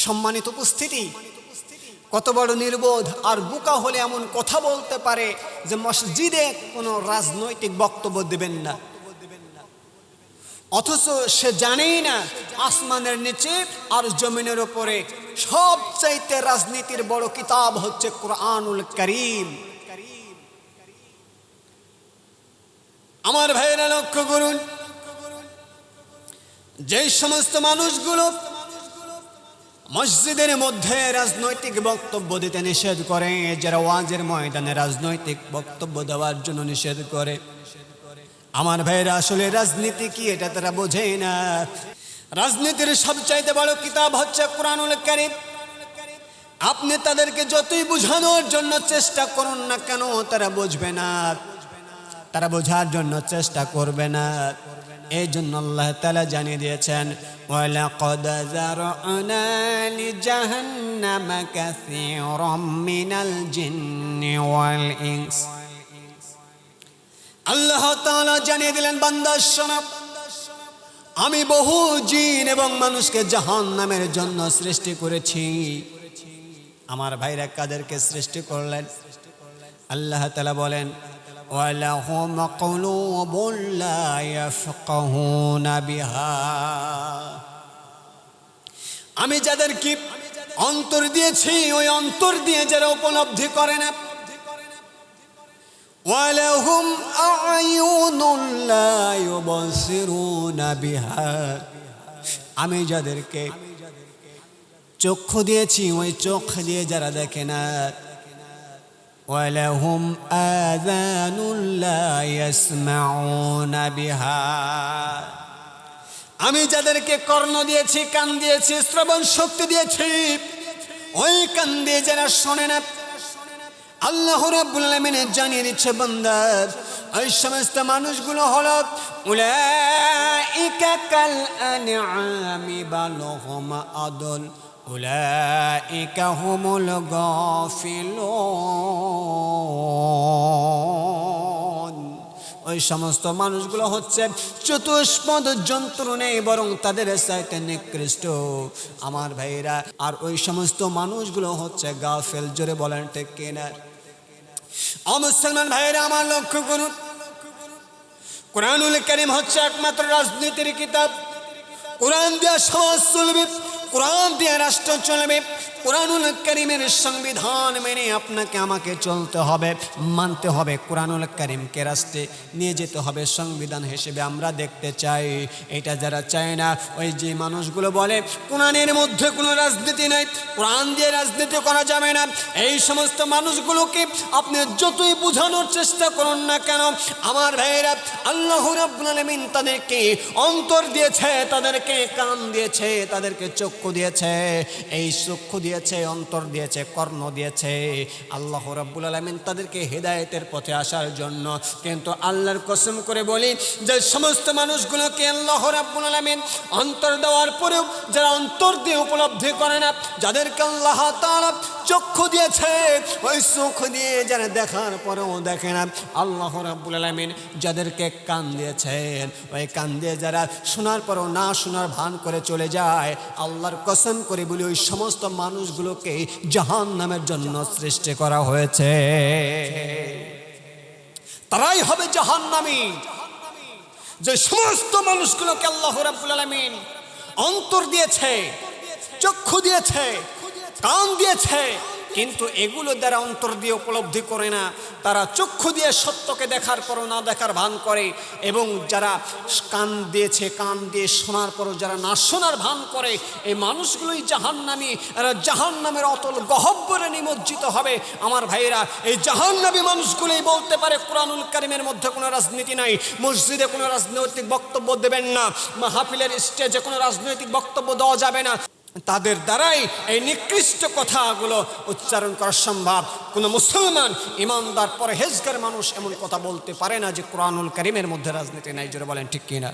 সম্মানিত উপস্থিতি, কত বড় নির্বোধ আর বোকা হলে এমন কথা বলতে পারে যে মসজিদে কোনো রাজনৈতিক বক্তব্য দেবেন না, অথচ সে জানেই না আসমানের নিচে আর জমিনের উপরে সবচাইতে রাজনীতির বড় কিতাব হচ্ছে কুরআনুল কারীম। আমার ভাইয়েরা লক্ষ্য করুন, যে সমস্ত মানুষগুলো মসজিদের মধ্যে রাজনৈতিক বক্তব্য দিতে নিষেধ করে, যারা ওয়াজের ময়দানে রাজনৈতিক বক্তব্য দেওয়ার জন্য নিষেধ করে, আমার ভাইয়েরা আসলে রাজনীতি কি এটা তারা বোঝে না। রাজনীতির সবচাইতে বড় কিতাব হচ্ছে কুরআনুল কারীম। আপনি তাদেরকে যতই বোঝানোর জন্য চেষ্টা করুন না কেন, তারা বুঝবে না, তারা বোঝার জন্য চেষ্টা করবে না। এই জন্য আল্লাহ তাআলা জানিয়ে দিয়েছেন, ওয়ালাকাদ যারআনা লিজাহান্নামা কাসীরাম মিনাল জিন্নি ওয়াল ইনস। আল্লাহ তাআলা জানিয়ে দিলেন, বান্দা শোনো, আমি বহু জিন এবং মানুষকে জাহান্নামের জন্য সৃষ্টি করেছি। আমার ভাইরা কাদেরকে সৃষ্টি করলেন? আল্লাহ তাআলা বলেন, ওয়ালাহুম কুলুবুন লা ইয়াফকাহুনা বিহা। আমি যাদেরকে অন্তর দিয়েছি, ওই অন্তর দিয়ে যারা উপলব্ধি করে না। ওয়ালাহুম আ'য়ুনুন লা ইউবসিরুনা বিহা। আমি যাদেরকে চক্ষু দিয়েছি, ওই চোখ দিয়ে যারা দেখে না। ওয়ালাহুম আযানুন লা ইয়াসমাউনা বিহা। আমি যাদেরকে কর্ণ দিয়েছি, কান দিয়েছি, শ্রবণ শক্তি দিয়েছি, ওই কান দিয়ে যারা শোনে না। আল্লাহ রাব্বুল আলামিন জানিয়ে দিচ্ছে, বান্দা ওই সমস্ত মানুষগুলো হলো উলাইকা কাল আনআমি বাল হুম আদল উলাইকা হুমুল গাফিলুন। ওই সমস্ত মানুষগুলো হচ্ছে চতুষ্পদ জন্তু নেই, বরং তাদের চাইতে নিকৃষ্ট। আমার ভাইরা, আর ওই সমস্ত মানুষগুলো হচ্ছে গাফেল। জোরে বলেন ঠিক কিনা? মুসলমান ভাইরা আমার লক্ষ্য করুন, কুরআনুল কারীম হচ্ছে একমাত্র রাজনীতির কিতাব। কোরআন দিয়ে সমাজ চলবে, কোরআন দিয়ে রাষ্ট্র চলবে। কুরআনুল কারীমের সংবিধান মেনে আপনাকে আমাকে চলতে হবে, মানতে হবে। কুরআনুল কারীমকে রাষ্ট্রে নিয়ে যেতে হবে সংবিধান হিসেবে। আমরা দেখতে চাই, এটা যারা চায় না, ওই যে মানুষগুলো বলে কোরআনের মধ্যে কোনো রাজনীতি নাই, কোরআন দিয়ে রাজনীতি করা যাবে না, এই সমস্ত মানুষগুলোকে আপনি যতই বোঝানোর চেষ্টা করুন না কেন, আমার ভাইয়েরা, আল্লাহ রাব্বুল আলামিন তাদেরকে অন্তর দিয়েছে, তাদেরকে কান দিয়েছে, তাদেরকে চক্ষু দিয়েছে। এই চক্ষু দিয়েছে, অন্তর দিয়েছে, কর্ণ দিয়েছে আল্লাহ রাব্বুল আলামিন তাদেরকে হেদায়েতের পথে আসার জন্য। কিন্তু আল্লাহর কসম করে বলি, যে সমস্ত মানুষগুলোকে আল্লাহ রাব্বুল আলামিন অন্তর দেওয়ার পরেও যারা অন্তর দিয়ে উপলব্ধি করে না, যাদেরকে আল্লাহ তাআলা চক্ষু দিয়েছে, ওই চক্ষু দিয়ে যারা দেখার পরেও দেখে না, আল্লাহ রাব্বুল আলামিন যাদেরকে কান দিয়েছেন, ওই কান দিয়ে যারা শোনার পরেও না শোনার ভান করে চলে যায়, আল্লাহর কসম করে বলি, ওই সমস্ত মানুষগুলোকে জাহান্নামের জন্য সৃষ্টি করা হয়েছে। তারাই হবে জাহান্নামী, যে সমস্ত মানুষগুলোকে আল্লাহ রাব্বুল আলামিন অন্তর দিয়েছে, চক্ষু দিয়েছে, কান দিয়েছে, কিন্তু এগুলো দ্বারা অন্তর দিয়ে উপলব্ধি করে না। তারা চক্ষু দিয়ে সত্যকে দেখার পরও না দেখার ভান করে, এবং যারা কান দিয়েছে, কান দিয়ে শোনার পরও যারা না শোনার ভান করে, এই মানুষগুলোই জাহান্নামী। এরা জাহান্নামের অতল গহ্বরে নিমজ্জিত হবে। আমার ভাইয়েরা, এই জাহান্নামী মানুষগুলোই বলতে পারে কুরআনুল কারীমের মধ্যে কোনো রাজনীতি নাই, মসজিদে কোনো রাজনৈতিক বক্তব্য দেবেন না, মাহফিলের স্টেজে কোনো রাজনৈতিক বক্তব্য দেওয়া যাবে না। তাদের দ্বারাই এই নিকৃষ্ট কথাগুলো উচ্চারণ করা সম্ভব। কোনো মুসলমান ইমানদার পরহেজগার মানুষ এমন কথা বলতে পারে না যে কুরআনুল কারীমের মধ্যে রাজনীতি নাই। জোরে বলেন ঠিক কিনা?